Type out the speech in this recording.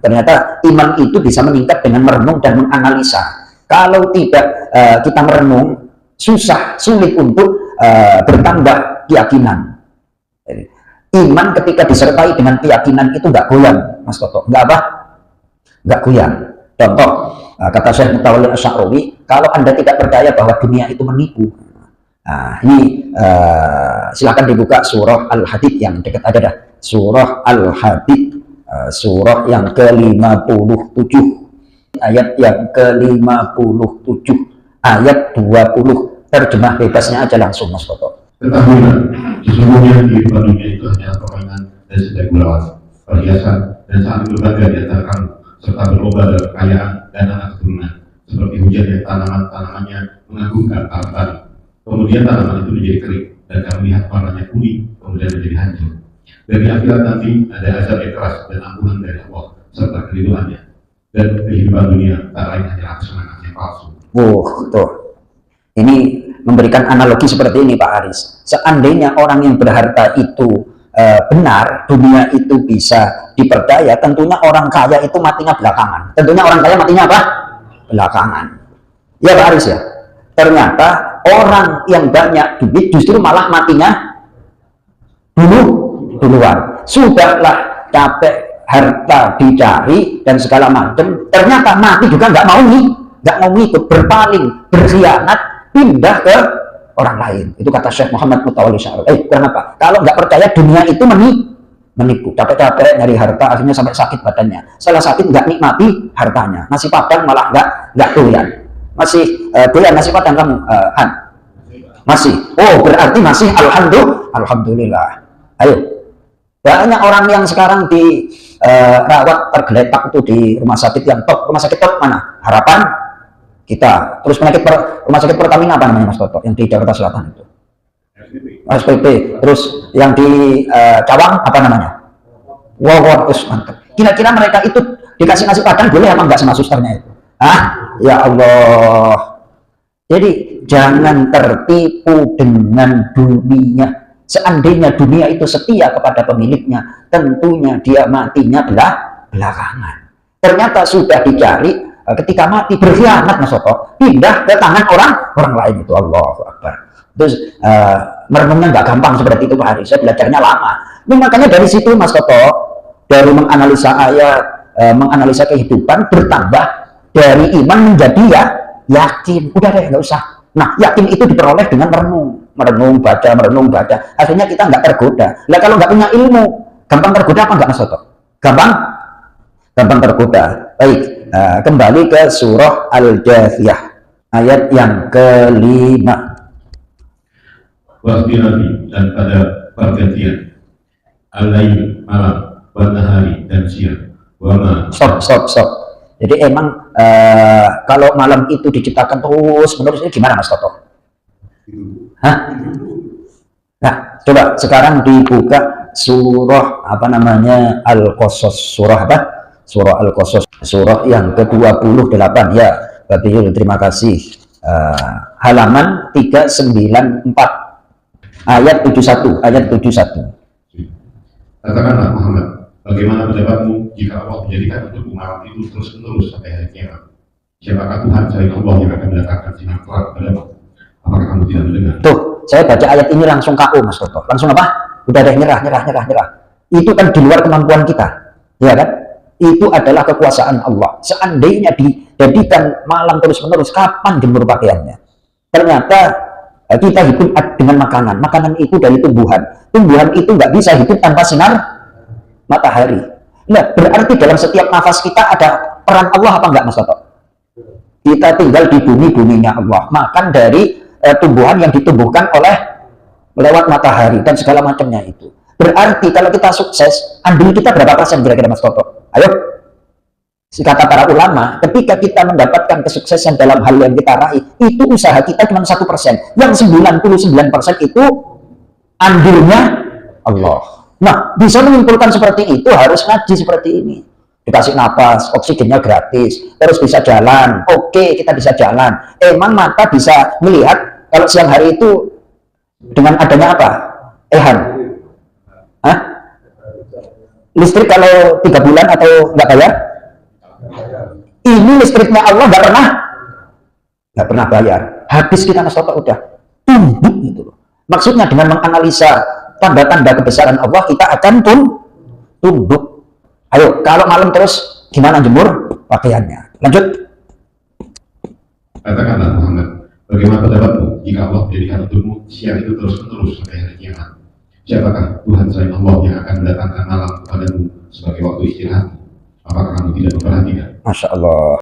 Ternyata iman itu bisa meningkat dengan merenung dan menganalisa. Kalau tidak kita merenung, sulit untuk bertambah keyakinan. Jadi, iman ketika disertai dengan keyakinan itu nggak goyang, Mas Toto. Nggak apa? Nggak goyang. Contoh, kata Syekh Mutawalli Asy'arawi, kalau Anda tidak percaya bahwa dunia itu menipu, nah, ini silahkan dibuka surah Al-Hadid yang dekat ada dah. Surah Al-Hadid, surah yang ke-57, ayat yang ke-57, ayat 20. Terjemah bebasnya aja langsung, Mas Toto. Ketahuilah, sesungguhnya kehidupan dunia itu hanya permainan dan sebaik-baik perhiasan dan saling berbangga di antara kamu, serta berlomba dalam kekayaan dan anak keturunan, seperti hujan yang tanamannya mengagumkan alam tadi. Kemudian tanaman itu menjadi kering, dan kamu lihat warnanya kuning, kemudian menjadi hancur. Dan di akhirat nanti ada azab yang keras dan ampunan dari Allah, serta keriduannya. Dan kehidupan dunia tak lain hanyalah kesenangan yang palsu. Tuh. Ini memberikan analogi seperti ini, Pak Haris. Seandainya orang yang berharta itu benar, dunia itu bisa dipercaya, tentunya orang kaya itu matinya belakangan. Tentunya orang kaya matinya apa? Belakangan. Ya Pak Haris ya. Ternyata orang yang banyak duit justru malah matinya duluan. Sudahlah capek harta dicari dan segala macam, ternyata mati juga nggak mau ikut, berpaling, berkhianat, pindah ke orang lain. Itu kata Syekh Muhammad Mutawalli Asy'arawi. Kenapa? Kalau nggak percaya dunia itu menipu, capek-capek nyari harta, akhirnya sampai sakit badannya. Salah sakit nggak nikmati hartanya, nasi padang malah nggak doyan. Masih doyan nasi padang kamu, Han? Masih. Oh, berarti masih alhamdulillah. Ayo. Banyak orang yang sekarang dirawat tergeletak itu di rumah sakit yang top. Rumah sakit top mana? Harapan kita. Terus rumah sakit Pertamina apa namanya, Mas Toto? Yang di Jakarta Selatan itu. SPP. Terus yang di Cawang apa namanya? Wow, mantap. Kira-kira mereka itu dikasih nasi padang boleh apa enggak sama susternya itu? Ya Allah. Jadi jangan tertipu dengan dunia. Seandainya dunia itu setia kepada pemiliknya, tentunya dia matinya belakangan. Ternyata sudah dicari, ketika mati berkhianat, Mas Toto, pindah ke tangan orang lain. Itu Allahu Akbar. Terus merenungnya nggak gampang seperti itu Pak Haris. Saya belajarnya lama. Makanya dari situ Mas Toto, dari menganalisa ayat, menganalisa kehidupan, bertambah dari iman menjadi yakin. Udah deh, nggak usah. Nah, yakin itu diperoleh dengan merenung baca. Akhirnya kita nggak tergoda. Nah, kalau nggak punya ilmu, gampang tergoda apa nggak, Mas Toto? Gampang tergoda. Baik, kembali ke surah Al-Jathiyah, ayat yang ke-5. Waktu dan pada pergantian al-lail malam, wan-nahari dan siang. Stop. Jadi emang kalau malam itu diciptakan terus menerus, ini gimana Mas Toto? Nah, coba sekarang dibuka surah apa namanya, Al-Qasas. Surah apa? Surah Al-Qasas, surah yang ke-28 ya. Bapak terima kasih. Halaman 394 ayat 71. Katakanlah Muhammad, bagaimana pendapatmu jika Allah menjadikan untukmu malam itu terus-menerus sampai hari kiamat? Siapakah Tuhan selain Allah yang akan mendatangkan sinar terang kepadamu? Apakah kamu tidak mendengar? Tuh, saya baca ayat ini langsung KO, Mas Toto. Langsung apa? Udah deh, nyerah. Itu kan di luar kemampuan kita, ya kan? Itu adalah kekuasaan Allah. Seandainya dijadikan malam terus-menerus, kapan jemur pakaiannya? Ternyata kita hidup dengan makanan itu dari tumbuhan itu nggak bisa hidup tanpa sinar matahari. Nah, berarti dalam setiap nafas kita ada peran Allah apa enggak, Mas Toto? Kita tinggal di buminya Allah, makan dari tumbuhan yang ditumbuhkan lewat matahari dan segala macamnya itu. Berarti kalau kita sukses, andil kita berapa persen kira-kira, Mas Toto? Ayo, kata para ulama, ketika kita mendapatkan kesuksesan dalam hal yang kita raih, itu usaha kita cuma 1%. Yang 99% itu andilnya Allah. Nah, bisa menyimpulkan seperti itu harus ngaji seperti ini. Dikasih napas, oksigennya gratis, terus bisa jalan. Oke, kita bisa jalan. Emang mata bisa melihat kalau siang hari itu dengan adanya apa? Listrik kalau 3 bulan atau nggak bayar? ini listriknya Allah nggak pernah bayar. Habis kita nasoto udah tunduk gitu loh. Maksudnya dengan menganalisa tanda-tanda kebesaran Allah, kita akan tunduk. Ayo, kalau malam terus gimana jemur pakaiannya? Lanjut. Katakanlah Muhammad, bagaimana pendapatmu jika Allah menjadikan untukmu siang itu terus-menerus sampai hari kiamat? Siapakah Tuhan selain Allah yang akan mendatangkan malam kepadamu sebagai waktu istirahatmu? Apakah kamu tidak memperhatikan? Masya Allah.